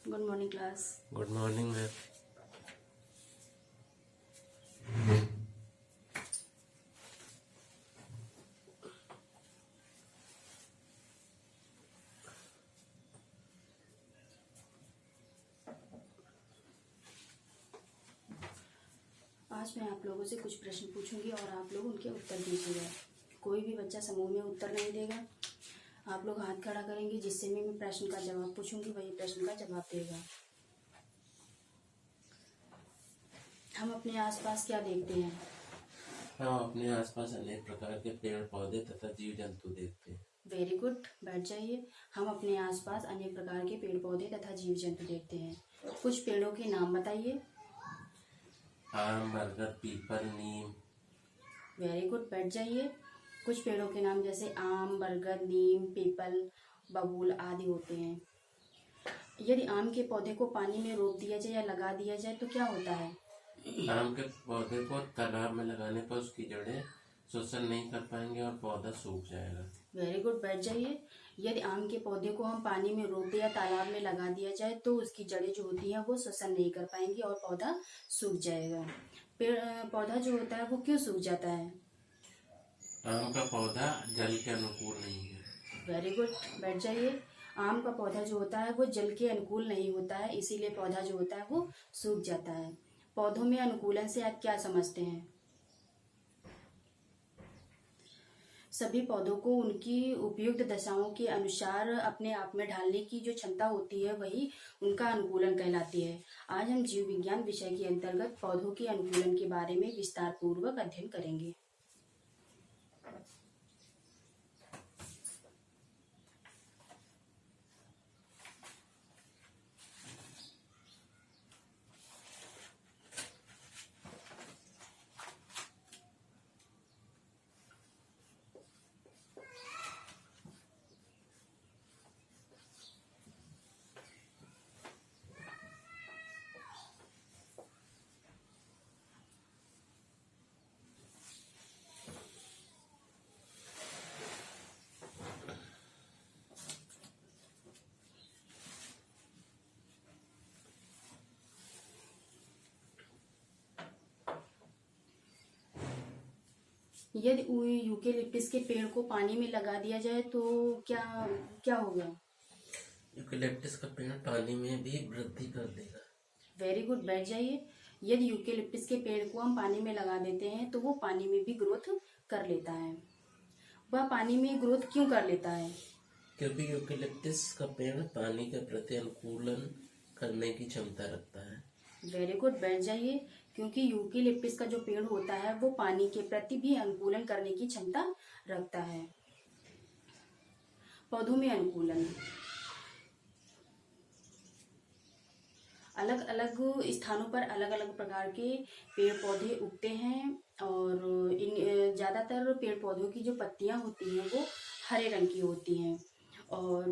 Good morning class. Good morning ma'am. आज मैं आप लोगों से कुछ प्रश्न पूछूंगी और आप लोग उनके उत्तर दीजिएगा। कोई भी बच्चा समूह में उत्तर नहीं देगा। आप लोग हाथ खड़ा करेंगे, जिससे मैं प्रश्न का जवाब पूछूंगी वही प्रश्न का जवाब देगा। हम अपने आसपास क्या देखते हैं? हम अपने आसपास अनेक प्रकार के पेड़ पौधे तथा जीव जंतु देखते हैं। वेरी गुड, बैठ जाइए। हम अपने आसपास अनेक प्रकार के पेड़ पौधे तथा जीव जंतु देखते हैं। कुछ पेड़ों के नाम बताइए। आम, बरगद, पीपल, नीम। वेरी गुड, बैठ जाइए। कुछ पेड़ों के नाम जैसे आम, बरगद, नीम, पीपल, बबूल आदि होते हैं। यदि आम के पौधे को पानी में रोप दिया जाए या लगा दिया जाए तो क्या होता है? आम के पौधे को तालाब में लगाने पर उसकी जड़ें शोषण नहीं कर पाएंगे और पौधा सूख जाएगा। वेरी गुड, बैठ जाइए। यदि आम के पौधे को हम पानी में रोप दे या तालाब में लगा दिया जाए तो उसकी जड़ें जो होती हैं वो श्वसन नहीं कर पाएंगी और पौधा सूख जाएगा। पौधा जो होता है वो क्यों सूख जाता है? आम का पौधा जल के अनुकूल नहीं है। वेरी गुड, बैठ जाइए। आम का पौधा जो होता है वो जल के अनुकूल नहीं होता है, इसीलिए पौधा जो होता है वो सूख जाता है। पौधों में अनुकूलन से आप क्या समझते हैं? सभी पौधों को उनकी उपयुक्त दशाओं के अनुसार अपने आप में ढालने की जो क्षमता होती है वही उनका अनुकूलन कहलाती है। आज हम जीव विज्ञान विषय के अंतर्गत पौधों के अनुकूलन के बारे में विस्तार पूर्वक अध्ययन करेंगे। यदि यूकेलिप्टस के पेड़ को पानी में लगा दिया जाए तो क्या क्या होगा? यूकेलिप्टस का पेड़ पानी में भी वृद्धि कर देगा। वेरी गुड, बैठ जाइए। यदि यूकेलिप्टस के पेड़ को हम पानी में लगा देते हैं तो वो पानी में भी ग्रोथ कर लेता है। वह पानी में ग्रोथ क्यों कर लेता है? क्योंकि यूकेलिप्टस का पेड़ पानी के प्रति अनुकूलन करने की क्षमता रखता है। वेरी गुड, बैठ जाइए। क्योंकि यूकेलिप्टस का जो पेड़ होता है वो पानी के प्रति भी अनुकूलन करने की क्षमता रखता है। पौधों में अनुकूलन। अलग अलग स्थानों पर अलग अलग प्रकार के पेड़ पौधे उगते हैं और इन ज़्यादातर पेड़ पौधों की जो पत्तियां होती हैं वो हरे रंग की होती हैं और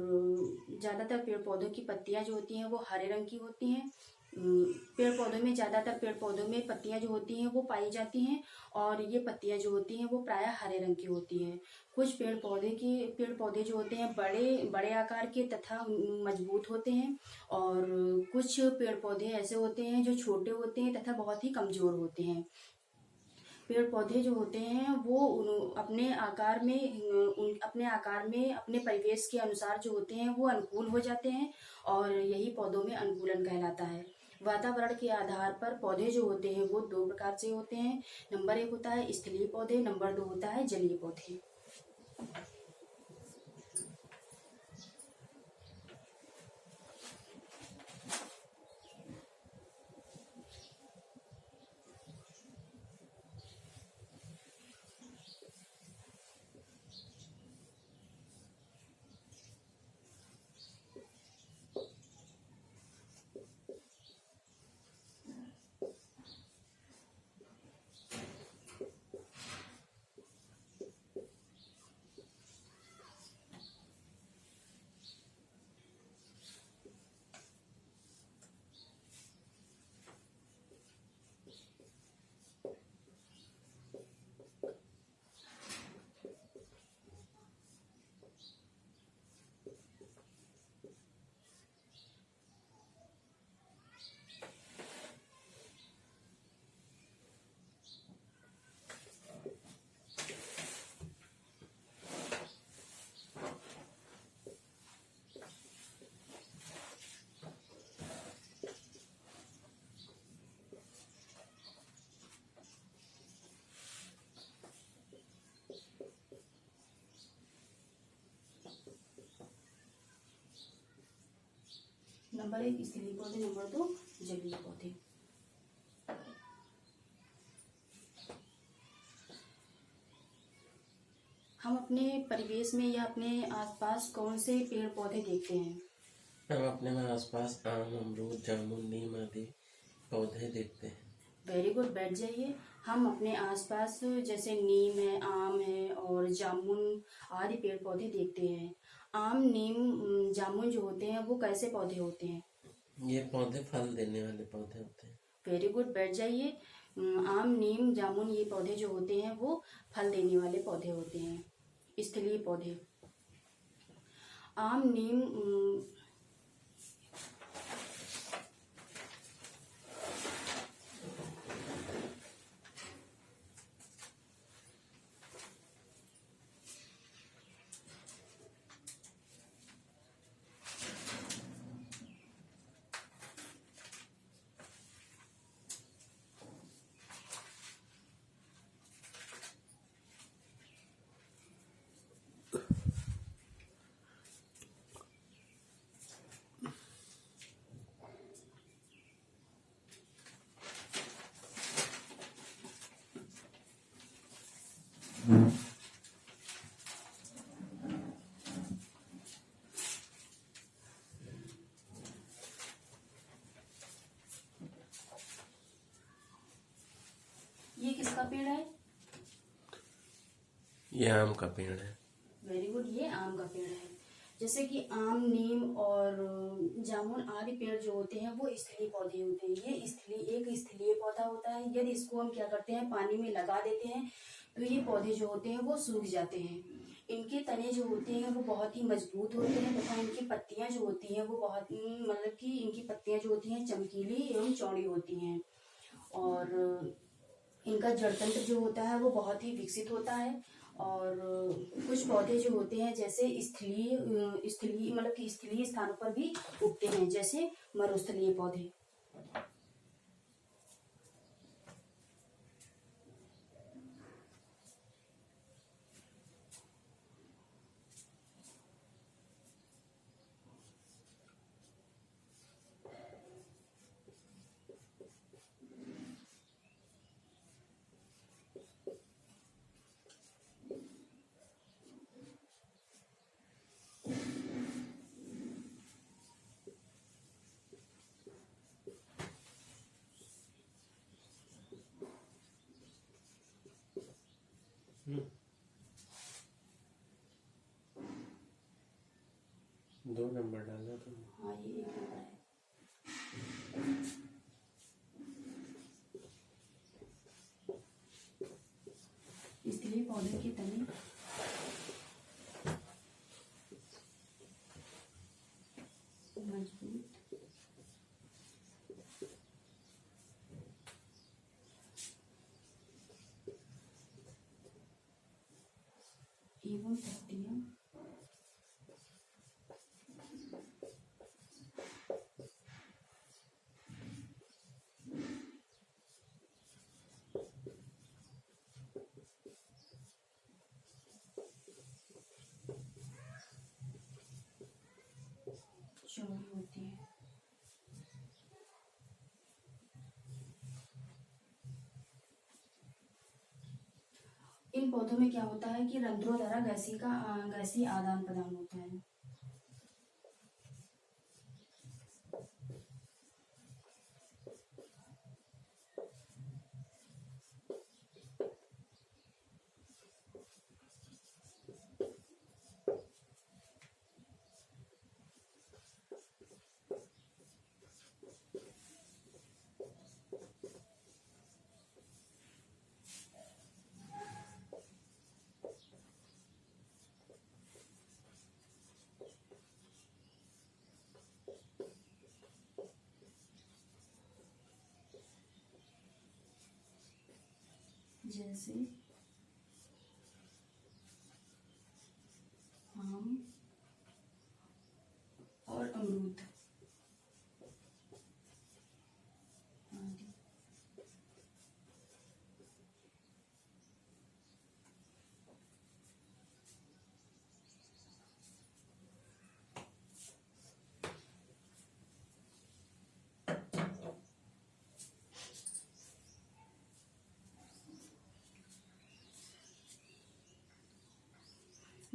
ज़्यादातर पेड़ पौधों की पत्तियां जो होती हैं वो हरे रंग की होती हैं। पेड़ पौधों में ज़्यादातर पेड़ पौधों में पत्तियां जो होती हैं वो पाई जाती हैं और ये पत्तियां जो होती हैं वो प्रायः हरे रंग की होती हैं। कुछ पेड़ पौधे जो होते हैं बड़े बड़े आकार के तथा मजबूत होते हैं और कुछ पेड़ पौधे ऐसे होते हैं जो छोटे होते हैं तथा बहुत ही कमजोर होते हैं। पेड़ पौधे जो होते हैं वो अपने आकार में अपने परिवेश के अनुसार जो होते हैं वो अनुकूल हो जाते हैं और यही पौधों में अनुकूलन कहलाता है। वातावरण के आधार पर पौधे जो होते हैं वो दो प्रकार से होते हैं। नंबर 1 होता है स्थलीय पौधे, नंबर 2 होता है जलीय पौधे। नंबर 1 स्थलीय पौधे, नंबर 2 जलीय पौधे। हम अपने परिवेश में या अपने आसपास कौन से पेड़ पौधे देखते हैं? हम अपने में आसपास आम, अमरूद, जामुन, नीम आदि पौधे देखते हैं। वेरी गुड, बैठ जाइए। हम अपने आसपास जैसे नीम है, आम है और जामुन आदि पेड़ पौधे देखते हैं। आम, नीम, जामुन जो होते हैं वो कैसे पौधे होते हैं? ये पौधे फल देने वाले पौधे होते हैं। वेरी गुड, बैठ जाइए। आम, नीम, जामुन ये पौधे जो होते हैं वो फल देने वाले पौधे होते हैं, स्थलीय पौधे। आम, नीम, ये किसका पेड़ है? ये आम का पेड़ है। वेरी गुड, ये आम का पेड़ है। जैसे कि आम, नीम और जामुन आदि पेड़ जो होते हैं वो स्थलीय पौधे होते हैं। ये एक स्थलीय पौधा होता है। यदि इसको हम क्या करते हैं, पानी में लगा देते हैं तो ये पौधे जो होते हैं वो सूख जाते हैं। इनके तने जो होते हैं वो बहुत ही मजबूत होते हैं तथा इनकी पत्तियां जो होती हैं वो बहुत मतलब कि इनकी पत्तियां जो होती हैं चमकीली एवं चौड़ी होती हैं। और इनका जड़ तंत्र जो होता है वो बहुत ही विकसित होता है। और कुछ पौधे जो होते हैं जैसे स्थलीय मतलब कि स्थलीय स्थानों पर भी उगते हैं, जैसे मरुस्थलीय पौधे। दो नंबर डालना तो। हाँ, ये 1 नंबर है। स्थलीय पौधे के तने मजबूत एवं पत्तियां चौड़ी होती है। इन पौधों में क्या होता है कि रंध्रों द्वारा गैसीय आदान प्रदान होता है। जैसे आम और अमरूद आदि।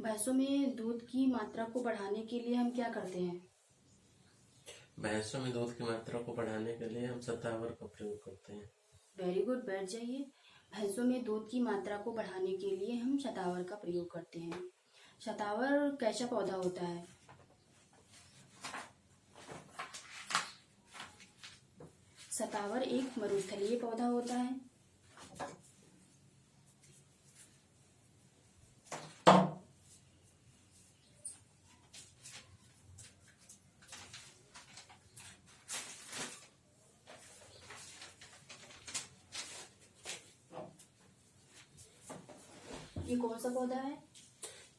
भैंसों में दूध की मात्रा को बढ़ाने के लिए हम क्या करते हैं? भैंसों में दूध की मात्रा को बढ़ाने के लिए हम शतावर का प्रयोग करते हैं। वेरी गुड, बैठ जाइए। भैंसों में दूध की मात्रा को बढ़ाने के लिए हम शतावर का प्रयोग करते हैं। शतावर कैसा पौधा होता है? शतावर एक मरुस्थलीय पौधा होता है। ये कौन सा पौधा है?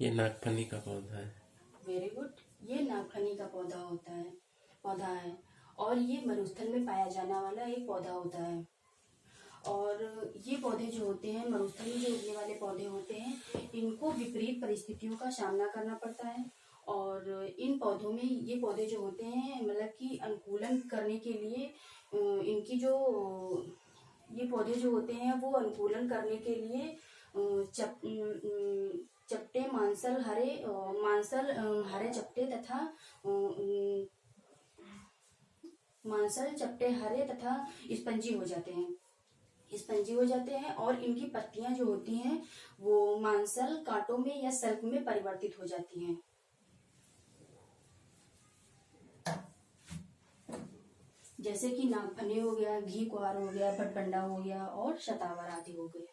ये नागफनी का पौधा है। वेरी गुड, ये नागफनी का पौधा है और ये मरुस्थल में पाया जाने वाला एक पौधा होता है। और ये पौधे जो होते हैं, मरुस्थल में जो उगने वाले पौधे होते हैं, इनको विपरीत परिस्थितियों का सामना करना पड़ता है। और इन पौधों में ये पौधे जो होते हैं, मतलब कि अनुकूलन करने के लिए इनकी जो ये पौधे जो होते हैं वो अनुकूलन करने के लिए चपटे मांसल हरे चपटे तथा मांसल चपटे हरे तथा स्पंजी हो जाते हैं और इनकी पत्तियां जो होती हैं वो मांसल कांटों में या सल्क में परिवर्तित हो जाती हैं। जैसे कि नागफनी हो गया, घी कुआर हो गया, भटबंडा हो गया और शतावर आदि हो गए।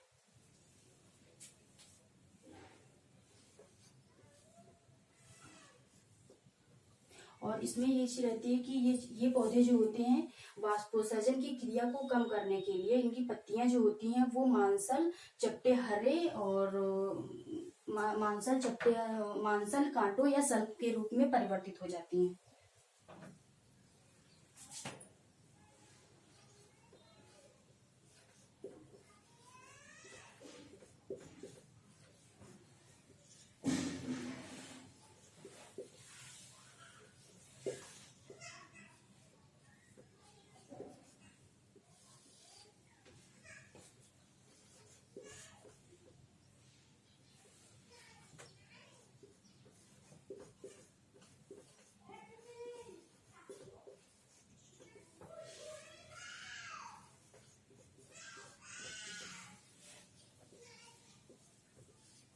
और इसमें ये चीज रहती है कि ये पौधे जो होते हैं, वाष्पोत्सर्जन की क्रिया को कम करने के लिए इनकी पत्तियां जो होती हैं वो मांसल चपटे हरे और मांसल कांटों या सल्क के रूप में परिवर्तित हो जाती हैं।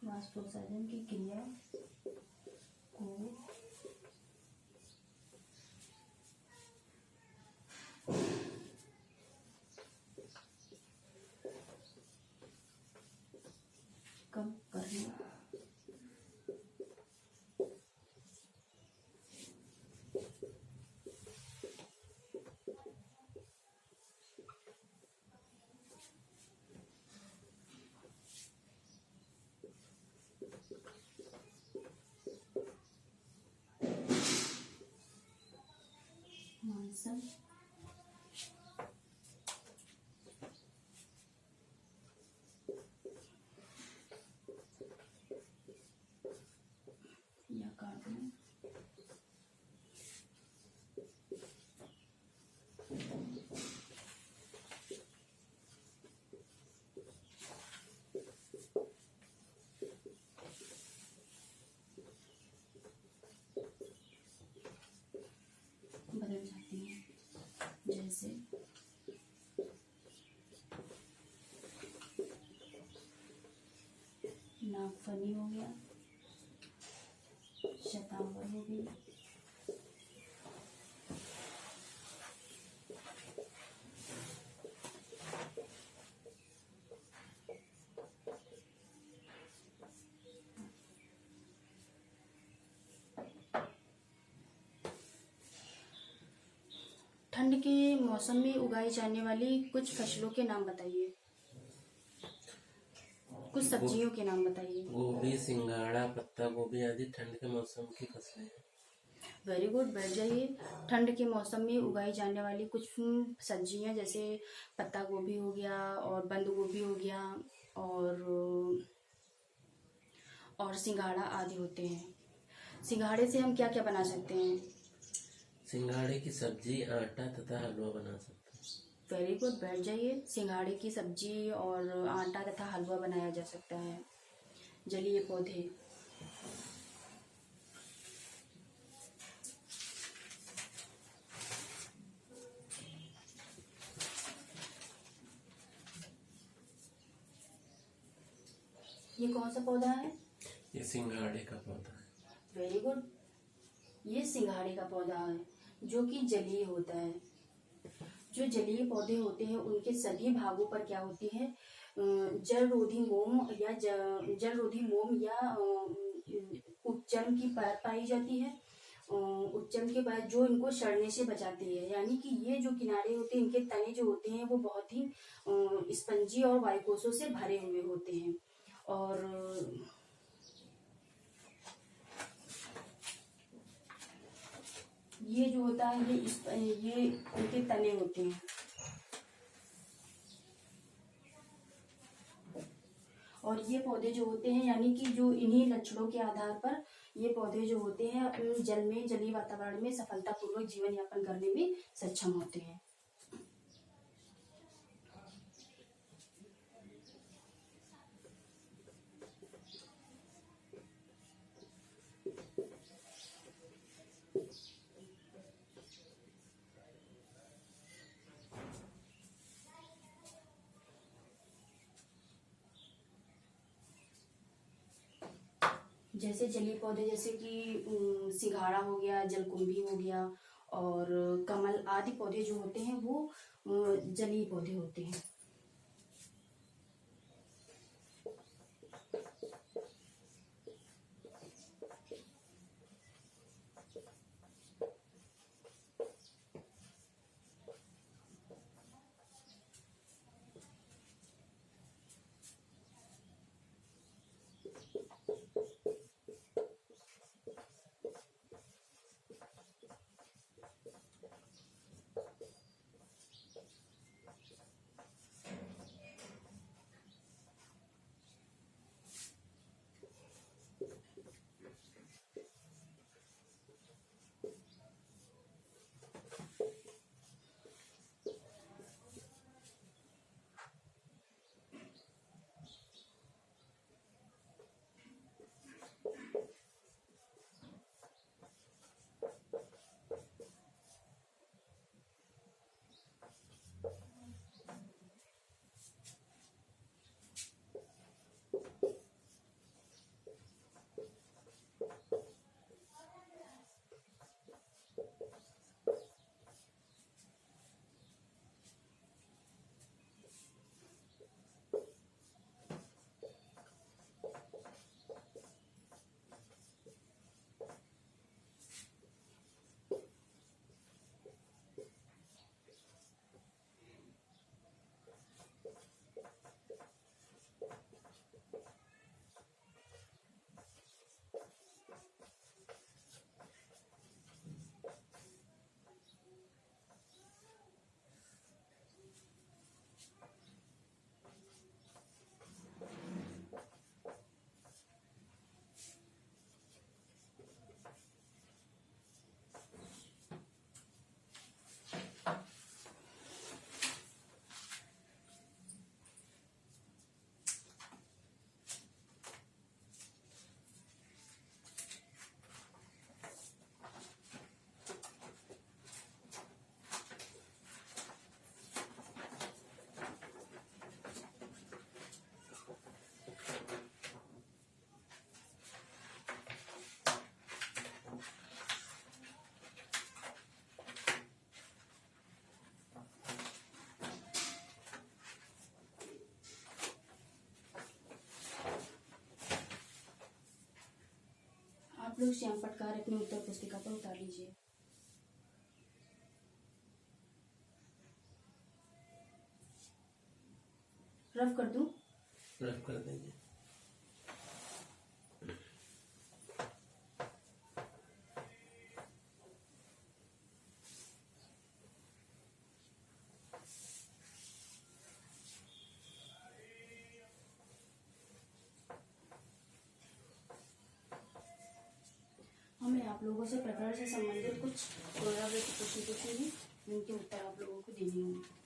वाष्पोत्सर्जन की क्रिया को कम करना मांसल या काटना बदल जाती हैं। जैसे नागफनी हो गया, शतावर हो गई, ठंड के मौसम में उगाई जाने वाली कुछ फसलों के नाम बताइए, कुछ सब्जियों के नाम बताइए। गोभी, सिंघाड़ा, पत्ता गोभी आदि ठंड के मौसम की फसलें हैं। वेरी गुड, बैठ जाइए। ठंड के मौसम में उगाई जाने वाली कुछ सब्जियां जैसे पत्ता गोभी हो गया और बंद गोभी हो गया और सिंघाड़ा आदि होते हैं। सिंघाड़े से हम क्या क्या बना सकते हैं? सिंघाड़े की सब्जी, आटा तथा हलवा बना सकते हैं। वेरी गुड, बैठ जाइए। सिंघाड़े की सब्जी और आटा तथा हलवा बनाया जा सकता है। जलीय पौधे ये कौन सा पौधा है? ये सिंघाड़े का पौधा है। Very good. ये सिंघाड़े का पौधा है जो कि जलीय होता है। जो जलीय पौधे होते हैं उनके सभी भागों पर क्या होती है, जल रोधी मोम या जल रोधी मोम या उपचर्म की परत पाई जाती है। उपचर्म के बाद जो इनको सड़ने से बचाती है, यानी कि ये जो किनारे होते हैं इनके तने जो होते हैं वो बहुत ही स्पंजी और वायुकोषों से भरे हुए होते हैं। और ये जो होता है ये इनके तने होते हैं। और ये पौधे जो होते हैं, यानी कि जो इन्हीं लक्षणों के आधार पर ये पौधे जो होते हैं जल में, जलीय वातावरण में सफलतापूर्वक जीवन यापन करने में सक्षम होते हैं। जैसे जलीय पौधे जैसे कि सिंघाड़ा हो गया, जलकुंभी हो गया और कमल आदि पौधे जो होते हैं वो जलीय पौधे होते हैं। आप लोग श्याम पटकार अपनी उत्तर पुस्तिका पर उतार लीजिए। रफ कर दूं? रफ कर देंगे। हमें आप लोगों से प्रकरण से संबंधित कुछ पुनरावृत्त प्रश्न पूछेंगे, जिनके उत्तर आप लोगों को देने होंगे।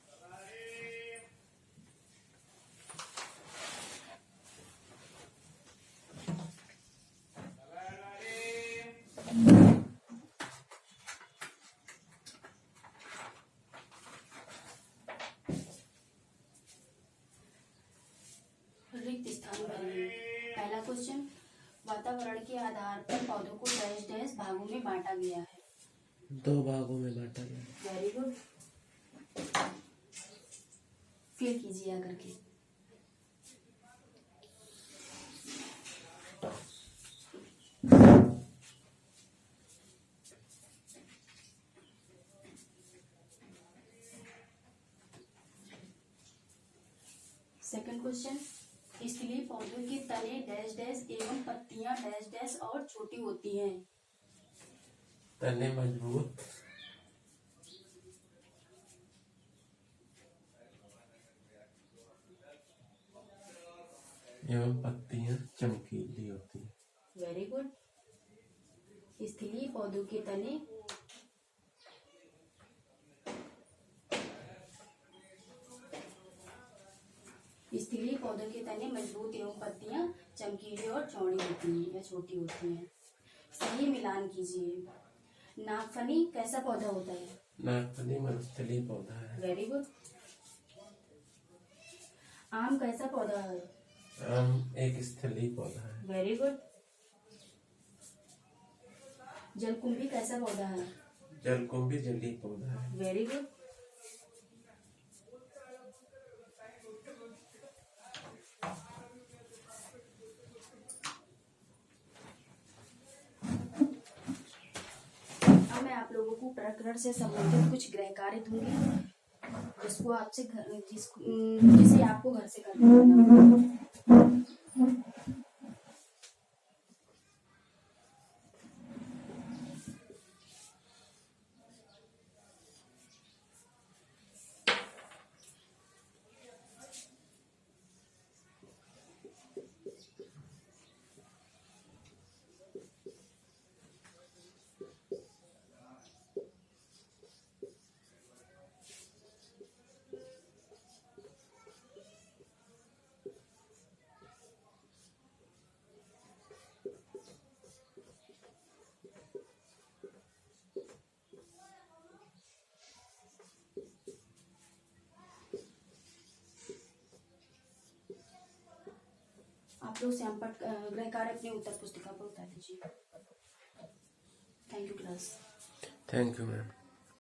रिक्त स्थान भरिए। वातावरण के आधार पर पौधों को डैश डैश भागों में बांटा गया है? 2 भागों में बांटा गया। Very good. फिल कीजिए आकर के। सेकंड क्वेश्चन, इसलिए पौधों के तने डैश डैश एवं पत्तियां डैश डैश और छोटी होती हैं? तने मजबूत एवं पत्तियां चमकीली होती हैं। Very good. इसलिए पौधों के तने इसलिए पौधों के तने मजबूत एवं पत्तियां चमकीली और चौड़ी होती हैं या छोटी होती हैं। सही मिलान कीजिए। नागफनी कैसा पौधा होता है? नागफनी मरुस्थलीय पौधा है। Very good. आम कैसा पौधा है? आम एक स्थलीय पौधा है। Very good. जलकुंभी कैसा पौधा है? जलकुंभी जलीय पौधा है। Very good. अब मैं आप लोगों को प्रकरण से संबंधित कुछ गृह कार्य दूंगी जिसको आपसे जिसे आपको घर से करना होगा। आप लोग श्यामपट गृह कार्य अपनी उत्तर पुस्तिका पर उतार दीजिए। Thank you class. Thank you ma'am.